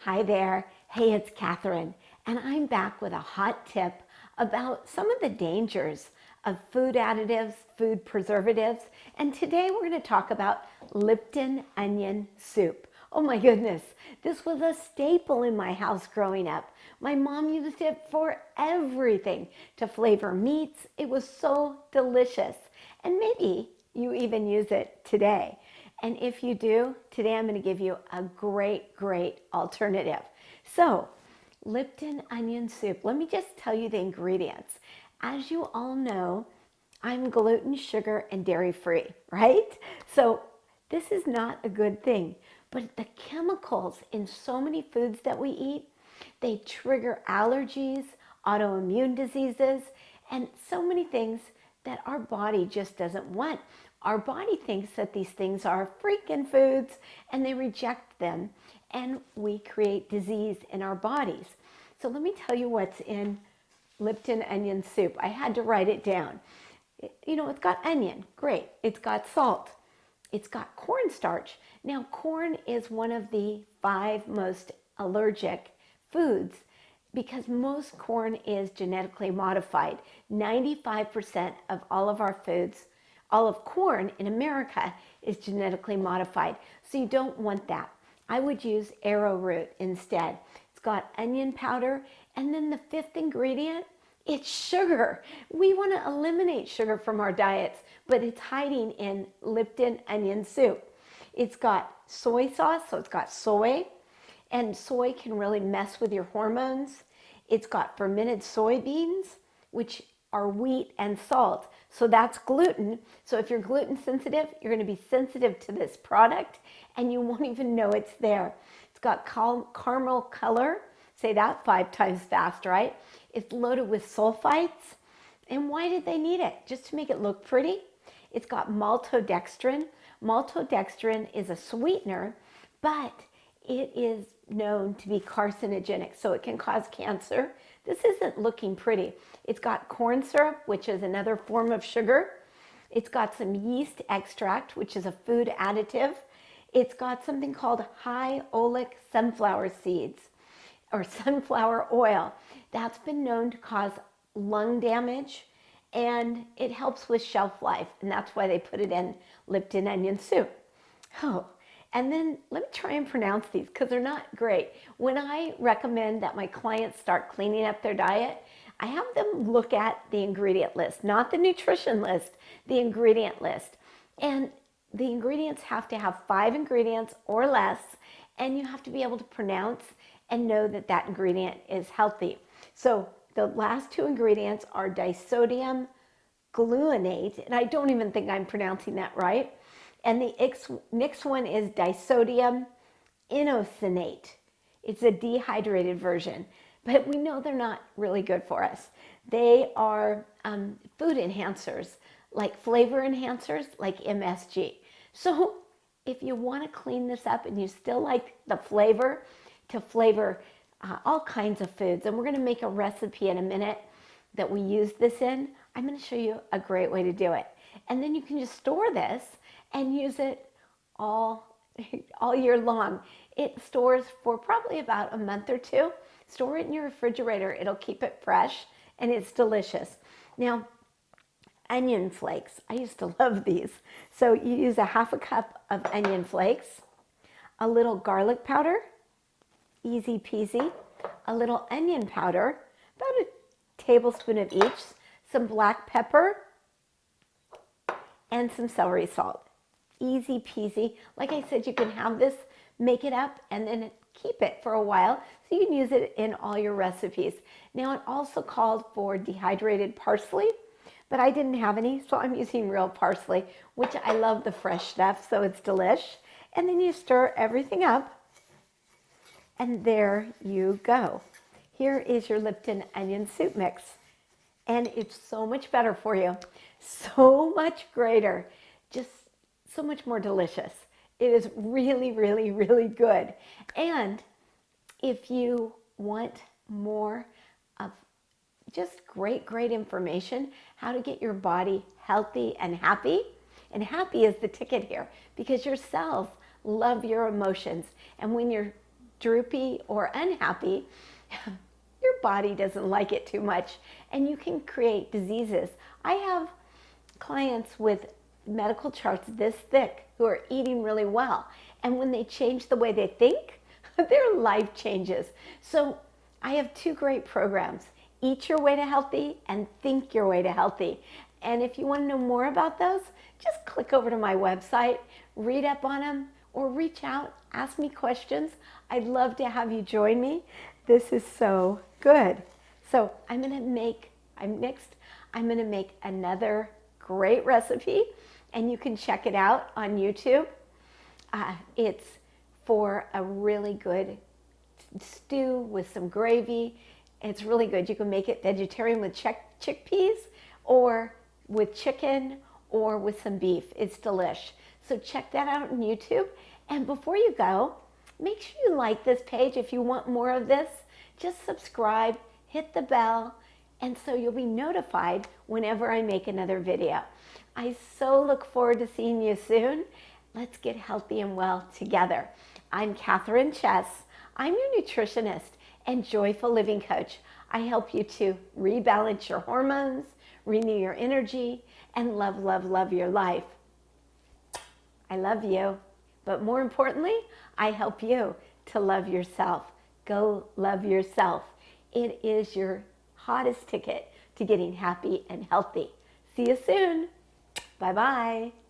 Hi there. Hey, it's Catherine, and I'm back with a hot tip about some of the dangers of food additives, food preservatives, and today we're going to talk about Lipton onion soup. Oh my goodness, this was a staple in my house growing up. My mom used it for everything to flavor meats. It was so delicious, and maybe you even use it today. And if you do, today I'm going to give you a great alternative. So, Lipton onion soup. Let me just tell you the ingredients. As you all know, I'm gluten, sugar, and dairy free, right? So, this is not a good thing. But the chemicals in so many foods that we eat, they trigger allergies, autoimmune diseases, and so many things that our body just doesn't want. Our body thinks that these things are freaking foods and they reject them, and we create disease in our bodies. So let me tell you what's in Lipton onion soup. I had to write it down. It's got onion, great. It's got salt. It's got cornstarch. Now, corn is one of the 5 most allergic foods because most corn is genetically modified. 95% of all of our foods, all of corn in America is genetically modified. So you don't want that. I would use arrowroot instead. It's got onion powder. And then the 5th ingredient, it's sugar. We want to eliminate sugar from our diets, but it's hiding in Lipton onion soup. It's got soy sauce, so it's got soy, and soy can really mess with your hormones. It's got fermented soybeans, which are wheat and salt. So that's gluten. So if you're gluten sensitive, you're going to be sensitive to this product and you won't even know it's there. It's got caramel color. Say that 5 times fast, right? It's loaded with sulfites. And why did they need it? Just to make it look pretty? It's got maltodextrin. Maltodextrin is a sweetener, but it is known to be carcinogenic, so it can cause cancer. This isn't looking pretty. It's got corn syrup, which is another form of sugar. It's got some yeast extract, which is a food additive. It's got something called high oleic sunflower seeds or sunflower oil. That's been known to cause lung damage, and it helps with shelf life, and that's why they put it in Lipton onion soup. Oh, and then let me try and pronounce these because they're not great. When I recommend that my clients start cleaning up their diet, I have them look at the ingredient list, not the nutrition list, the ingredient list. And the ingredients have to have 5 ingredients or less, and you have to be able to pronounce and know that that ingredient is healthy. So the last 2 ingredients are disodium gluconate, and I don't even think I'm pronouncing that right. And the next one is disodium inosinate. It's a dehydrated version, but we know they're not really good for us. They are food enhancers, like flavor enhancers, like MSG. So if you want to clean this up and you still like the flavor, to flavor all kinds of foods, and we're going to make a recipe in a minute that we use this in, I'm going to show you a great way to do it. And then you can just store this and use it all year long. It stores for probably about a month or 2. Store it in your refrigerator. It'll keep it fresh, and it's delicious. Now, onion flakes. I used to love these. So you use a 1/2 cup of onion flakes, a little garlic powder, easy peasy, a little onion powder, about a tablespoon of each, some black pepper, and some celery salt. Easy peasy. Like I said, you can have this, make it up, and then keep it for a while so you can use it in all your recipes. Now, it also called for dehydrated parsley, but I didn't have any, so I'm using real parsley, which I love the fresh stuff, so it's delish. And then you stir everything up, and there you go. Here is your Lipton onion soup mix. And it's so much better for you, so much greater, just so much more delicious. It is really good. And if you want more of just great information, how to get your body healthy and happy is the ticket here, because your cells love your emotions. And when your droopy or unhappy, your body doesn't like it too much, and you can create diseases. I have clients with medical charts this thick who are eating really well, and when they change the way they think, their life changes. So I have two great programs: Eat Your Way to Healthy and Think Your Way to Healthy. And if you want to know more about those, just click over to my website, read up on them, or reach out, ask me questions. I'd love to have you join me. This is so good. So I'm going to make another great recipe, and you can check it out on YouTube. It's for a really good stew with some gravy. It's really good. You can make it vegetarian with chickpeas, or with chicken, or with some beef. It's delish. So check that out on YouTube. And before you go, make sure you like this page. If you want more of this, just subscribe, hit the bell, and so you'll be notified whenever I make another video. I so look forward to seeing you soon. Let's get healthy and well together. I'm Catherine Chess. I'm your nutritionist and joyful living coach. I help you to rebalance your hormones, renew your energy, and love your life. I love you, but more importantly, I help you to love yourself. Go love yourself. It is your hottest ticket to getting happy and healthy. See you soon. Bye-bye.